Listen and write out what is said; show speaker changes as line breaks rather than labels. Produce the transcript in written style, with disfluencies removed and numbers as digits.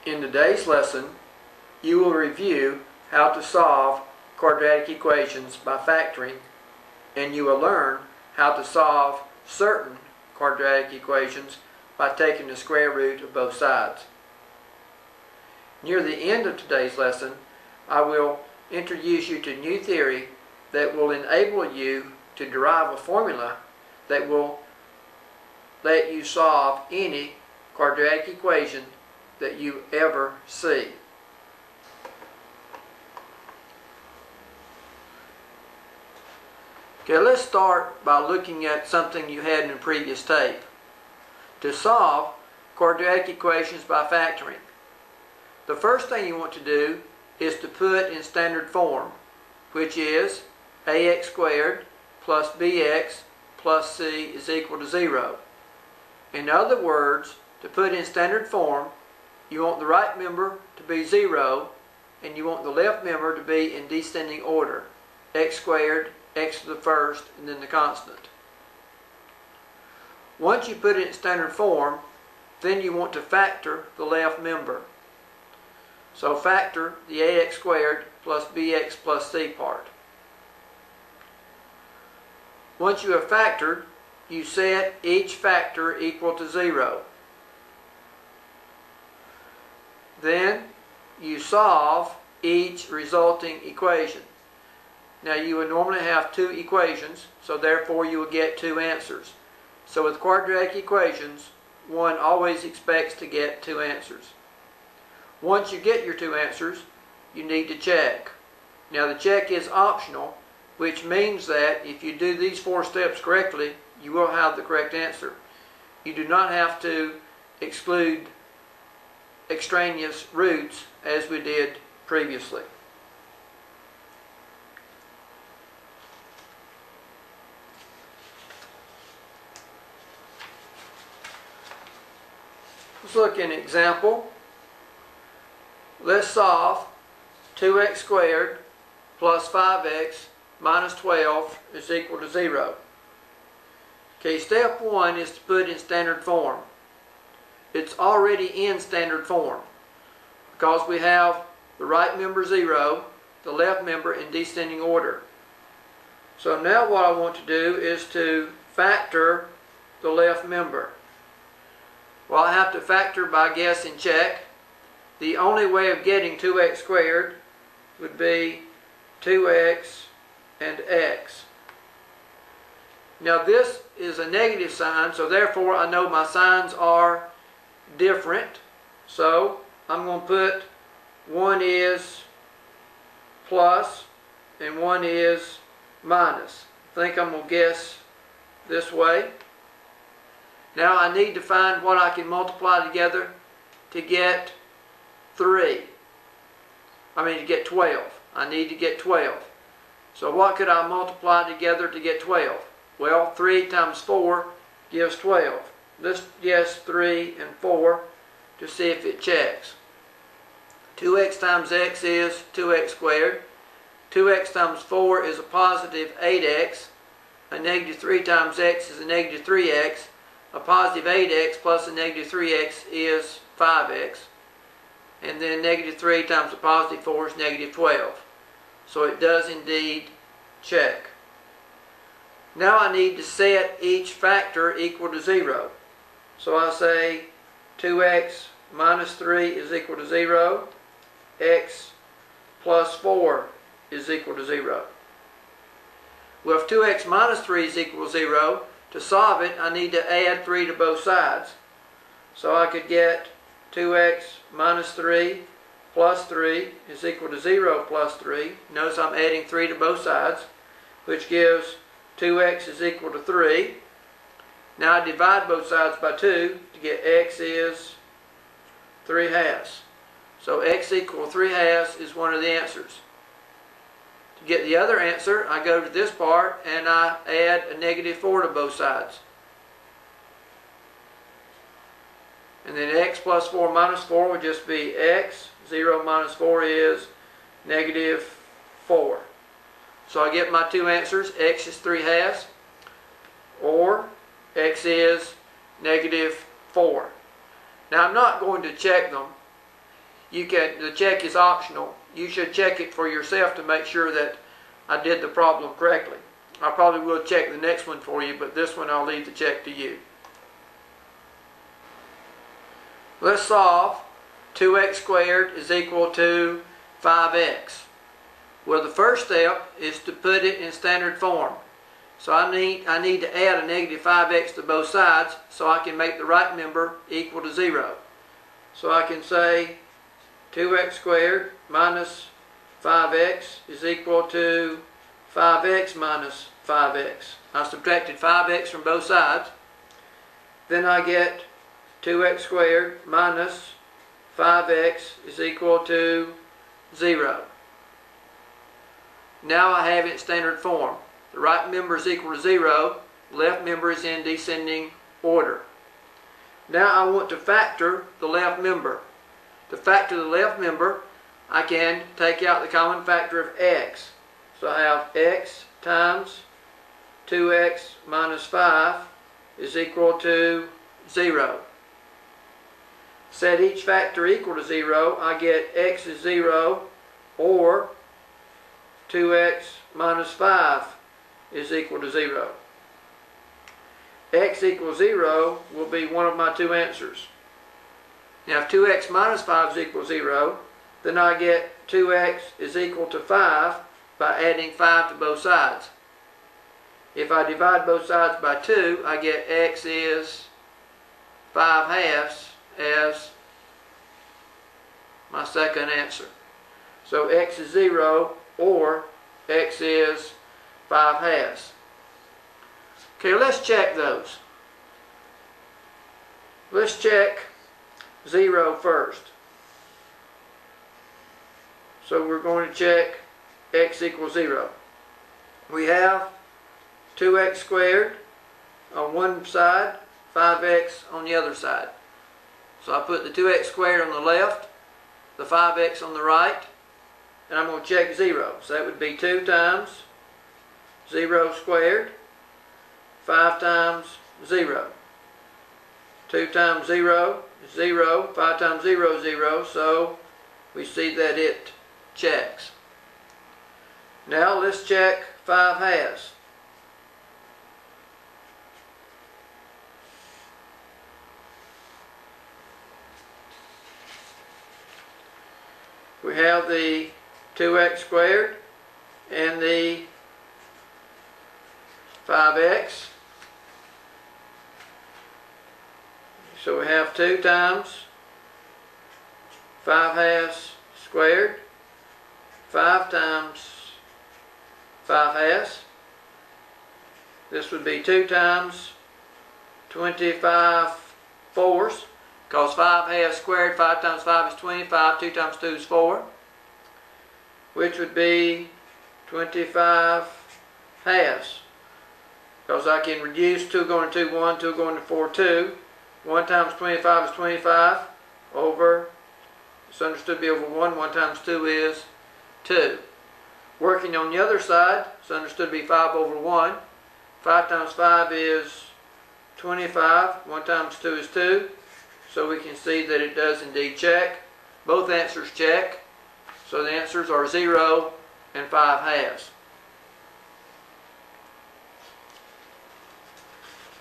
In today's lesson, you will review how to solve quadratic equations by factoring, and you will learn how to solve certain quadratic equations by taking the square root of both sides. Near the end of today's lesson, I will introduce you to new theory that will enable you to derive a formula that will let you solve any quadratic equation that you ever see. Okay, let's start by looking at something you had in the previous tape. To solve quadratic equations by factoring, the first thing you want to do is to put in standard form, which is ax squared plus bx plus c is equal to 0. In other words, to put in standard form, you want the right member to be 0 and you want the left member to be in descending order, x squared, x to the first, and then the constant. Once you put it in standard form, then you want to factor the left member. So factor the ax squared plus bx plus c part. Once you have factored, you set each factor equal to 0. Then you solve each resulting equation. Now you would normally have two equations, so therefore you will get two answers. So with quadratic equations, one always expects to get two answers. Once you get your two answers, you need to check. Now the check is optional, which means that if you do these 4 steps correctly, you will have the correct answer. You do not have to exclude extraneous roots as we did previously. Let's look at an example. Let's solve 2x squared plus 5x minus 12 is equal to 0. Okay, step 1 is to put in standard form. It's already in standard form because we have the right member 0, the left member in descending order. So now what I want to do is to factor the left member. Well, I have to factor by guess and check. The only way of getting 2x squared would be 2x and x. Now this is a negative sign, so therefore I know my signs are different. So I'm going to put one is plus and one is minus. I think I'm going to guess this way. Now I need to find what I can multiply together to get 3. To get 12. I need to get 12. So what could I multiply together to get 12? Well, 3 times 4 gives 12. Let's guess 3 and 4 to see if it checks. 2x times x is 2x squared. 2x times 4 is a positive 8x. A negative 3 times x is a negative 3x. A positive 8x plus a negative 3x is 5x. And then negative 3 times a positive 4 is negative 12. So it does indeed check. Now I need to set each factor equal to 0. So I say 2x minus 3 is equal to 0. X plus 4 is equal to 0. Well, if 2x minus 3 is equal to 0, to solve it, I need to add 3 to both sides. So I could get 2x minus 3 plus 3 is equal to 0 plus 3. Notice I'm adding 3 to both sides, which gives 2x is equal to 3. Now I divide both sides by 2 to get x is 3/2. So x equal 3/2 is one of the answers. To get the other answer, I go to this part and I add a negative 4 to both sides. And then x plus 4 minus 4 would just be x. 0 minus 4 is negative 4. So I get my two answers. X is 3/2 or x is negative 4. Now I'm not going to check them. the check is optional. You should check it for yourself to make sure that I did the problem correctly. I probably will check the next one for you, but this one I'll leave the check to you. Let's solve 2x squared is equal to 5x. Well, the first step is to put it in standard form. So I need to add a negative 5x to both sides so I can make the right member equal to 0. So I can say 2x squared minus 5x is equal to 5x minus 5x. I subtracted 5x from both sides. Then I get 2x squared minus 5x is equal to 0. Now I have it in standard form. The right member is equal to 0. Left member is in descending order. Now I want to factor the left member. To factor the left member, I can take out the common factor of x. So I have x times 2x minus 5 is equal to 0. Set each factor equal to 0, I get x is 0 or 2x minus 5 is equal to 0. X equals 0 will be one of my two answers. Now if 2x minus 5 is equal to 0, then I get 2x is equal to 5 by adding 5 to both sides. If I divide both sides by 2, I get x is 5/2 as my second answer. So x is 0 or x is 5/2. Okay, let's check those. Let's check 0 first. So we're going to check x equals 0. We have 2x squared on one side, 5x on the other side. So I put the 2x squared on the left, the 5x on the right, and I'm going to check 0. So that would be 2 times 0 squared, 5 times 0. 2 times 0 is 0, 5 times 0 is 0, so we see that it checks. Now let's check 5/2. We have the 2x squared and the 5x. So we have 2 times 5/2 squared, 5 times 5/2. This would be 2 times 25/4, because 5/2 squared, 5 times 5 is 25, 2 times 2 is 4, which would be 25/2. Because I can reduce 2 going to 2, 1, 2 going to 4, 2. 1 times 25 is 25 over, it's understood to be over 1, 1 times 2 is 2. Working on the other side, it's understood to be 5 over 1. 5 times 5 is 25, 1 times 2 is 2. So we can see that it does indeed check. Both answers check. So the answers are 0 and 5/2.